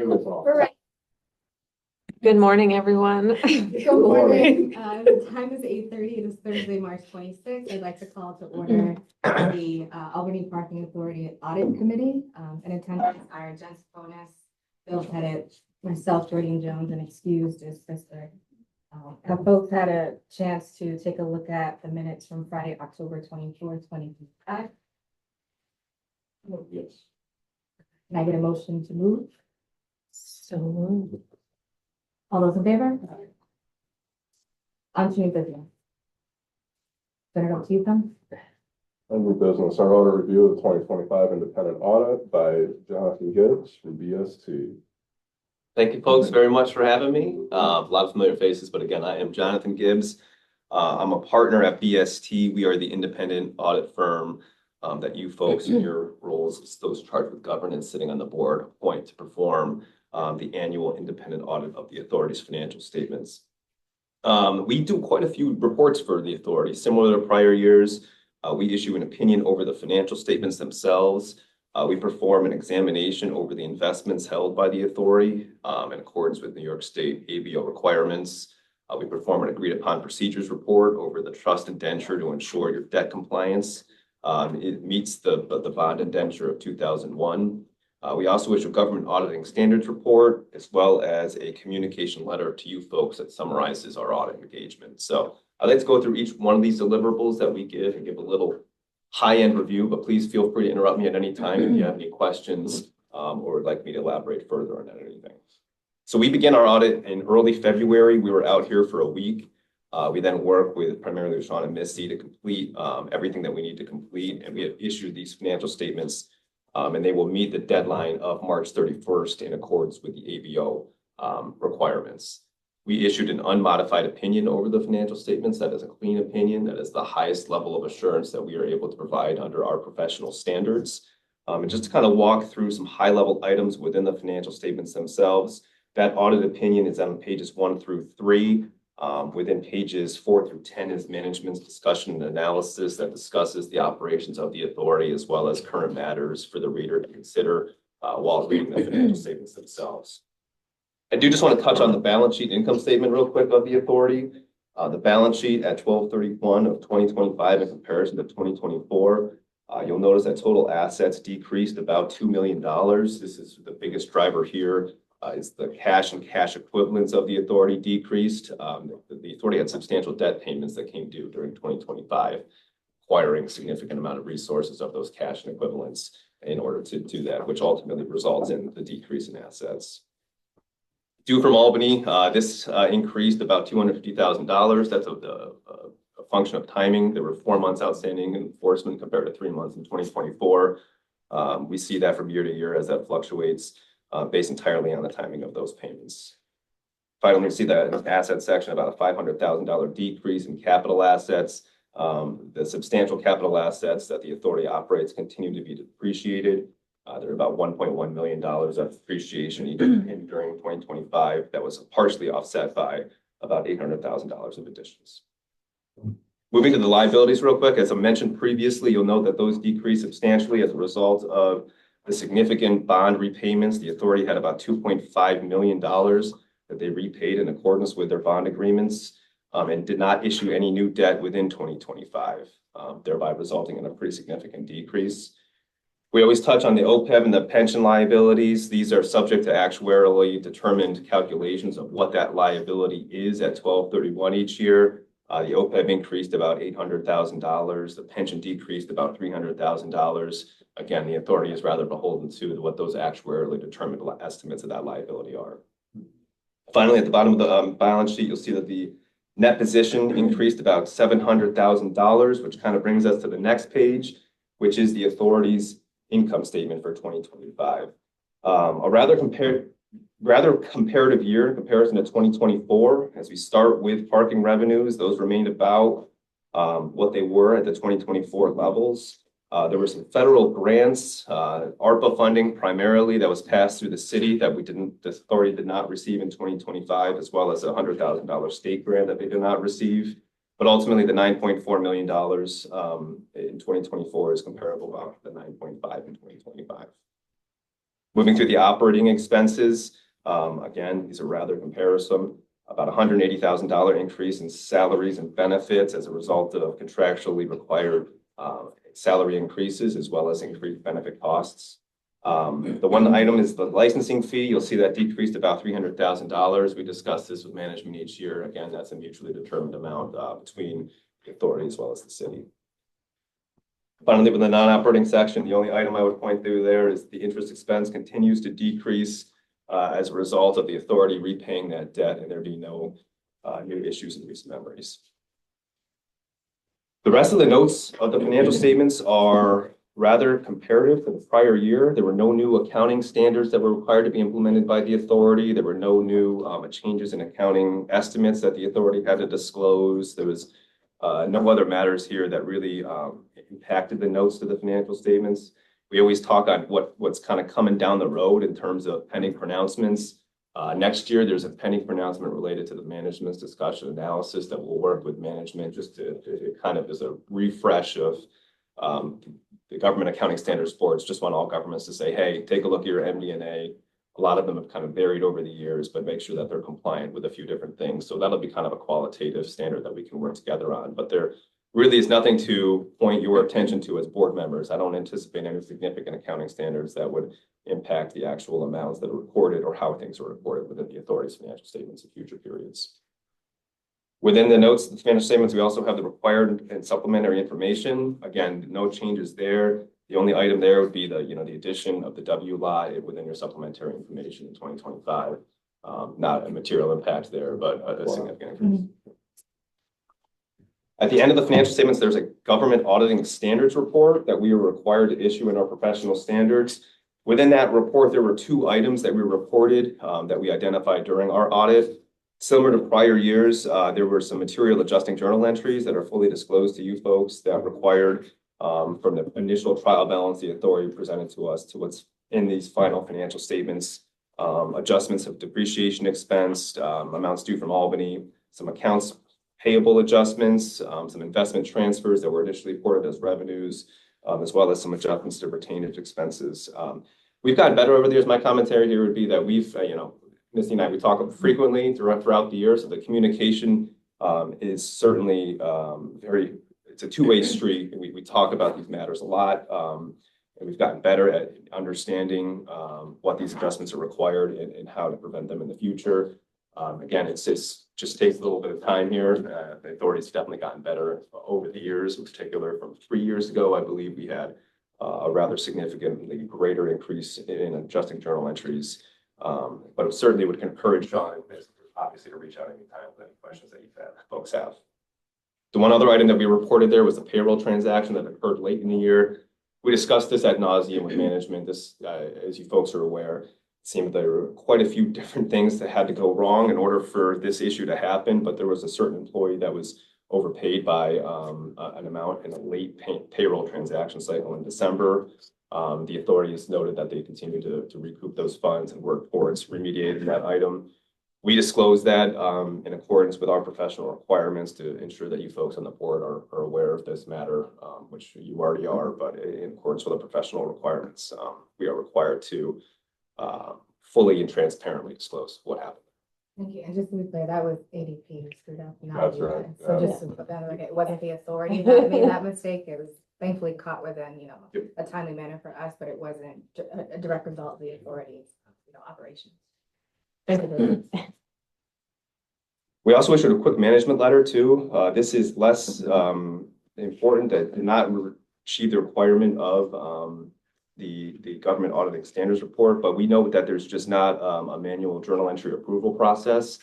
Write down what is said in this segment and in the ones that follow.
roll call. Good morning, everyone. Good morning. The time is 8:30. It is Thursday, March 26th. I'd like to call to order the Albany Parking Authority Audit Committee. In attendance are Jens Bonus, Bill Pettit, myself, Jordan Jones, and excused is sister. Have folks had a chance to take a look at the minutes from Friday, October 24th, 2025? Yes. Can I get a motion to move? So, All those in favor? On to new business. Turn it over to you, Tom. Under business, our audit review of the 2025 independent audit by Jonathan Gibbs for BST. Thank you, folks, very much for having me. A lot of familiar faces, but again, I am Jonathan Gibbs. I'm a partner at BST. We are the independent audit firm that you folks in your roles as those charged with governance sitting on the board appoint to perform the annual independent audit of the authority's financial statements. We do quite a few reports for the authority. Similar to prior years, we issue an opinion over the financial statements themselves. We perform an examination over the investments held by the authority in accordance with New York State ABO requirements. We perform an agreed upon procedures report over the trust indenture to ensure your debt compliance. It meets the bond indenture of 2001. We also issue a government auditing standards report, as well as a communication letter to you folks that summarizes our audit engagement. So I'd like to go through each one of these deliverables that we give and give a little high-end review, but please feel free to interrupt me at any time if you have any questions or would like me to elaborate further on anything. So we began our audit in early February. We were out here for a week. We then worked with primarily Sean and Missy to complete everything that we need to complete, and we have issued these financial statements, and they will meet the deadline of March 31st in accordance with the ABO requirements. We issued an unmodified opinion over the financial statements. That is a clean opinion. That is the highest level of assurance that we are able to provide under our professional standards. And just to kind of walk through some high-level items within the financial statements themselves, that audit opinion is on pages 1 through 3. Within pages 4 through 10 is management's discussion and analysis that discusses the operations of the authority, as well as current matters for the reader to consider while reading the financial statements themselves. I do just want to touch on the balance sheet income statement real quick of the authority. The balance sheet at 12/31 of 2025 in comparison to 2024, you'll notice that total assets decreased about $2 million. This is the biggest driver here. Is the cash and cash equivalents of the authority decreased. The authority had substantial debt payments that came due during 2025, requiring a significant amount of resources of those cash and equivalents in order to do that, which ultimately results in the decrease in assets. Due from Albany, this increased about $250,000. That's a function of timing. There were 4 months outstanding enforcement compared to 3 months in 2024. We see that from year to year as that fluctuates based entirely on the timing of those payments. Finally, we see that in the asset section, about a $500,000 decrease in capital assets. The substantial capital assets that the authority operates continue to be depreciated. There are about $1.1 million of depreciation during 2025 that was partially offset by about $800,000 of additions. Moving to the liabilities real quick, as I mentioned previously, you'll note that those decreased substantially as a result of the significant bond repayments. The authority had about $2.5 million that they repaid in accordance with their bond agreements and did not issue any new debt within 2025, thereby resulting in a pretty significant decrease. We always touch on the OPEB and the pension liabilities. These are subject to actuarially determined calculations of what that liability is at 12/31 each year. The OPEB increased about $800,000. The pension decreased about $300,000. Again, the authority is rather beholden to what those actuarially determined estimates of that liability are. Finally, at the bottom of the balance sheet, you'll see that the net position increased about $700,000, which kind of brings us to the next page, which is the authority's income statement for 2025. A rather comparative year in comparison to 2024. As we start with parking revenues, those remained about what they were at the 2024 levels. There were some federal grants, ARPA funding primarily, that was passed through the city that the authority did not receive in 2025, as well as a $100,000 state grant that they did not receive. But ultimately, the $9.4 million in 2024 is comparable to the $9.5 in 2025. Moving through the operating expenses, again, these are rather comparison. About $180,000 increase in salaries and benefits as a result of contractually required salary increases as well as increased benefit costs. The one item is the licensing fee. You'll see that decreased about $300,000. We discuss this with management each year. Again, that's a mutually determined amount between the authority as well as the city. Finally, with the non-operating section, the only item I would point through there is the interest expense continues to decrease as a result of the authority repaying that debt and there being no new issues in recent memories. The rest of the notes of the financial statements are rather comparative to the prior year. There were no new accounting standards that were required to be implemented by the authority. There were no new changes in accounting estimates that the authority had to disclose. There was no other matters here that really impacted the notes to the financial statements. We always talk on what's kind of coming down the road in terms of pending pronouncements. Next year, there's a pending pronouncement related to the management's discussion analysis that we'll work with management just to kind of as a refresh of the government accounting standards boards. Just want all governments to say, hey, take a look at your MD&A. A lot of them have kind of varied over the years, but make sure that they're compliant with a few different things. So that'll be kind of a qualitative standard that we can work together on. But there really is nothing to point your attention to as board members. I don't anticipate any significant accounting standards that would impact the actual amounts that are recorded or how things are reported within the authority's financial statements in future periods. Within the notes, the financial statements, we also have the required and supplementary information. Again, no changes there. The only item there would be the addition of the WLI within your supplementary information in 2025. Not a material impact there, but a significant increase. At the end of the financial statements, there's a government auditing standards report that we are required to issue in our professional standards. Within that report, there were two items that we reported that we identified during our audit. Similar to prior years, there were some material adjusting journal entries that are fully disclosed to you folks that required from the initial trial balance the authority presented to us to what's in these final financial statements, adjustments of depreciation expense, amounts due from Albany, some accounts payable adjustments, some investment transfers that were initially reported as revenues, as well as some adjustments to retainage expenses. We've gotten better over the years. My commentary here would be that we've, Misty and I, we talk frequently throughout the year. So the communication is certainly it's a two-way street. We talk about these matters a lot. And we've gotten better at understanding what these adjustments are required and how to prevent them in the future. Again, it just takes a little bit of time here. The authority's definitely gotten better over the years. In particular, from 3 years ago, I believe we had a rather significantly greater increase in adjusting journal entries. But it certainly would encourage John, obviously, to reach out anytime with any questions that folks have. The one other item that we reported there was a payroll transaction that occurred late in the year. We discussed this ad nauseum with management. This, as you folks are aware, seemed there were quite a few different things that had to go wrong in order for this issue to happen, but there was a certain employee that was overpaid by an amount in a late payroll transaction cycle in December. The authority has noted that they continue to recoup those funds and work towards remediating that item. We disclose that in accordance with our professional requirements to ensure that you folks on the board are aware of this matter, which you already are, but in accordance with the professional requirements, we are required to fully and transparently disclose what happened. Thank you. And just to be clear, that was ADP who screwed up. That's right. So just to put that, like, it wasn't the authority that made that mistake. It was thankfully caught within, a timely manner for us, but it wasn't a direct result of the authority's, operations. We also issued a quick management letter too. This is less important that did not achieve the requirement of the government auditing standards report, but we know that there's just not a manual journal entry approval process.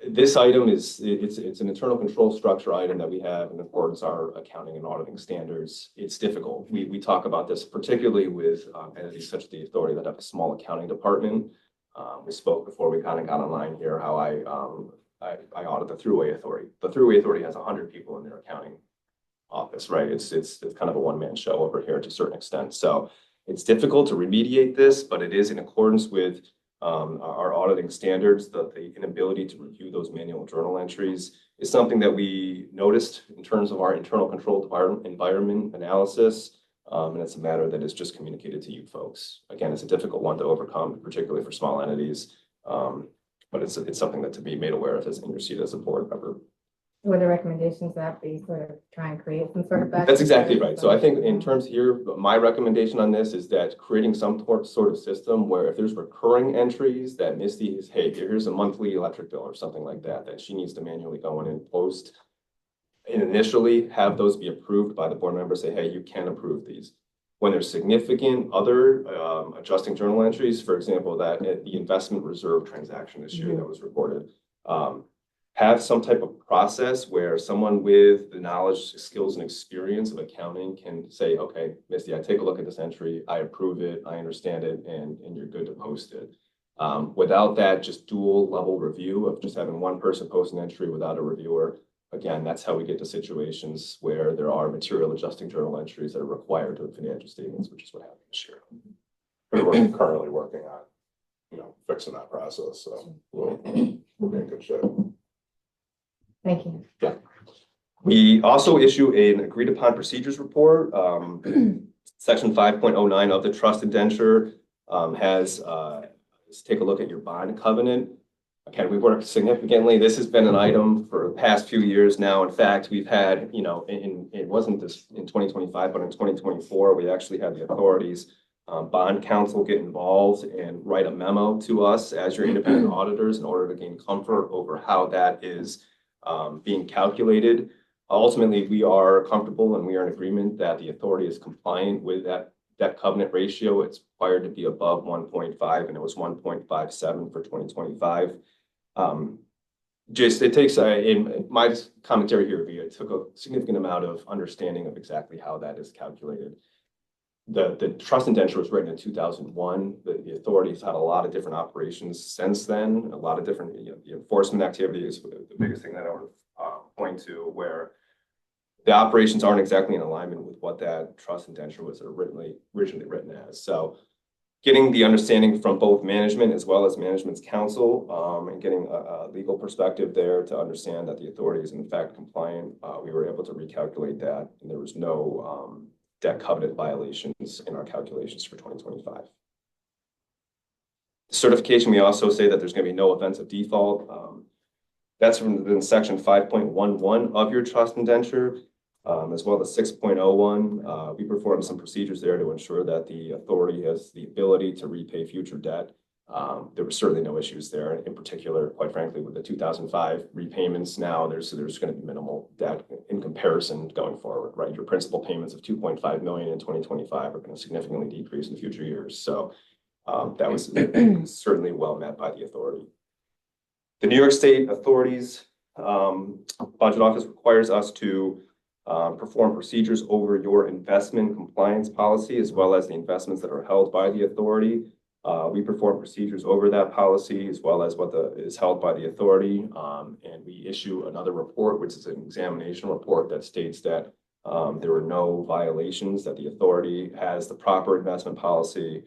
This item it's an internal control structure item that we have in accordance with our accounting and auditing standards. It's difficult. We talk about this particularly with entities such as the authority that have a small accounting department. We spoke before we kind of got online here how I audit the Thruway Authority. The Thruway Authority has 100 people in their accounting office, right? It's kind of a one-man show over here to a certain extent. So it's difficult to remediate this, but it is in accordance with our auditing standards. The inability to review those manual journal entries is something that we noticed in terms of our internal controlled environment analysis. And it's a matter that is just communicated to you folks. Again, it's a difficult one to overcome, particularly for small entities. But it's something that to be made aware of as in your seat as a board member. Were the recommendations that we sort of try and create some sort of back? That's exactly right. So I think in terms here, my recommendation on this is that creating some sort of system where if there's recurring entries that Misty is, hey, here's a monthly electric bill or something like that, that she needs to manually go in and post. And initially have those be approved by the board member, say, hey, you can approve these. When there's significant other adjusting journal entries, for example, that the investment reserve transaction this year that was reported, have some type of process where someone with the knowledge, skills, and experience of accounting can say, okay, Misty, I take a look at this entry, I approve it, I understand it, and you're good to post it. Without that just dual level review of just having one person post an entry without a reviewer, again, that's how we get to situations where there are material adjusting journal entries that are required to the financial statements, which is what happened this year. We're currently working on, fixing that process, so we'll be in good shape. Thank you. Yeah. We also issue an agreed upon procedures report. Section 5.09 of the trust indenture has let's take a look at your bond covenant. Okay, we've worked significantly. This has been an item for the past few years now. In fact, we've had, it wasn't this in 2025, but in 2024, we actually had the authorities, bond counsel get involved and write a memo to us as your independent auditors in order to gain comfort over how that is being calculated. Ultimately, we are comfortable and we are in agreement that the authority is compliant with that covenant ratio. It's required to be above 1.5 and it was 1.57 for 2025. It takes, in my commentary here, it took a significant amount of understanding of exactly how that is calculated. The trust indenture was written in 2001. The authorities had a lot of different operations since then, a lot of different, the enforcement activities, the biggest thing that I would point to, where the operations aren't exactly in alignment with what that trust indenture was originally written as. So getting the understanding from both management as well as management's counsel and getting a legal perspective there to understand that the authority is in fact compliant, we were able to recalculate that, and there was no debt covenant violations in our calculations for 2025. Certification, we also say that there's going to be no events of default. That's within section 5.11 of your trust indenture, as well as 6.01. We performed some procedures there to ensure that the authority has the ability to repay future debt. There were certainly no issues there. In particular, quite frankly, with the 2005 repayments now, there's going to be minimal debt in comparison going forward, right? Your principal payments of $2.5 million in 2025 are going to significantly decrease in future years. So that was certainly well met by the authority. The New York State authorities budget office requires us to perform procedures over your investment compliance policy, as well as the investments that are held by the authority. We perform procedures over that policy as well as what is held by the authority. And we issue another report, which is an examination report that states that there were no violations, that the authority has the proper investment policy.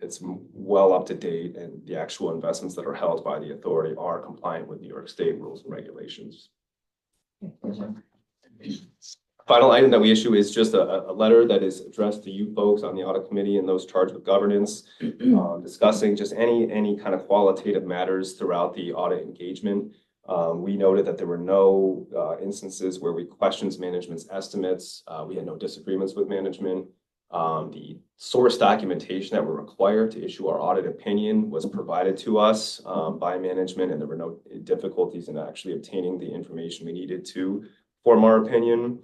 It's well up to date, and the actual investments that are held by the authority are compliant with New York State rules and regulations. Final item that we issue is just a letter that is addressed to you folks on the audit committee and those charged with governance, discussing just any kind of qualitative matters throughout the audit engagement. We noted that there were no instances where we questioned management's estimates. We had no disagreements with management. The source documentation that were required to issue our audit opinion was provided to us by management, and there were no difficulties in actually obtaining the information we needed to form our opinion.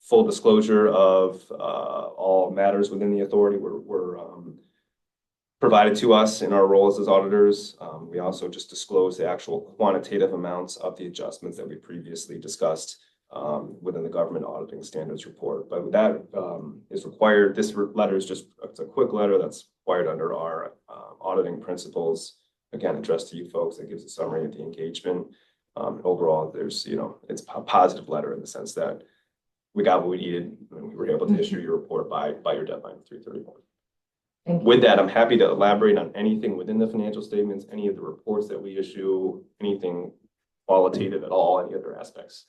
Full disclosure of all matters within the authority were provided to us in our roles as auditors. We also just disclosed the actual quantitative amounts of the adjustments that we previously discussed within the government auditing standards report. But that is required. This letter is it's a quick letter that's required under our auditing principles. Again, addressed to you folks. That gives a summary of the engagement. Overall, there's, it's a positive letter in the sense that we got what we needed and we were able to issue your report by your deadline of 3/31. With that, I'm happy to elaborate on anything within the financial statements, any of the reports that we issue, anything qualitative at all, any other aspects.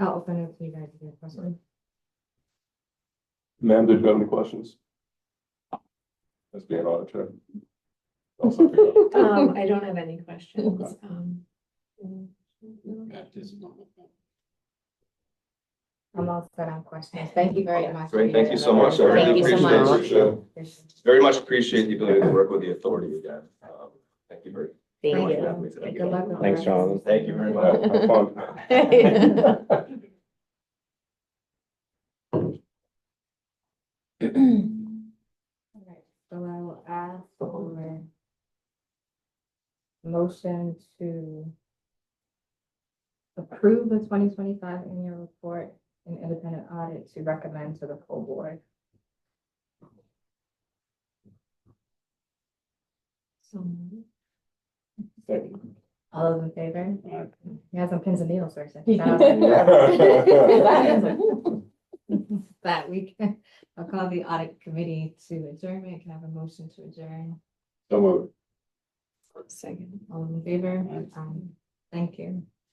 I'll open it to you guys if you have questions. Ma'am, did you have any questions? As being audit chair. Also, if you- I don't have any questions. Okay. I'm all set on questions. Thank you very much. Great, thank you so much. I Thank really you so appreciate much. it. Very much appreciate the ability to work with the authority again. Thank you very Thank much you. for having me today. Good luck with the Thanks, rest. Jonathan. Thank you very Yeah, much. have fun. Okay, so I will ask for motion to approve the 2025 annual report and independent audit to recommend to the full board. All those in favor? You have some pins and needles, sir. That we can, I'll call the audit committee to adjournment. Can I have a motion to adjourn? So moved. Second. All those in favor? Thank you.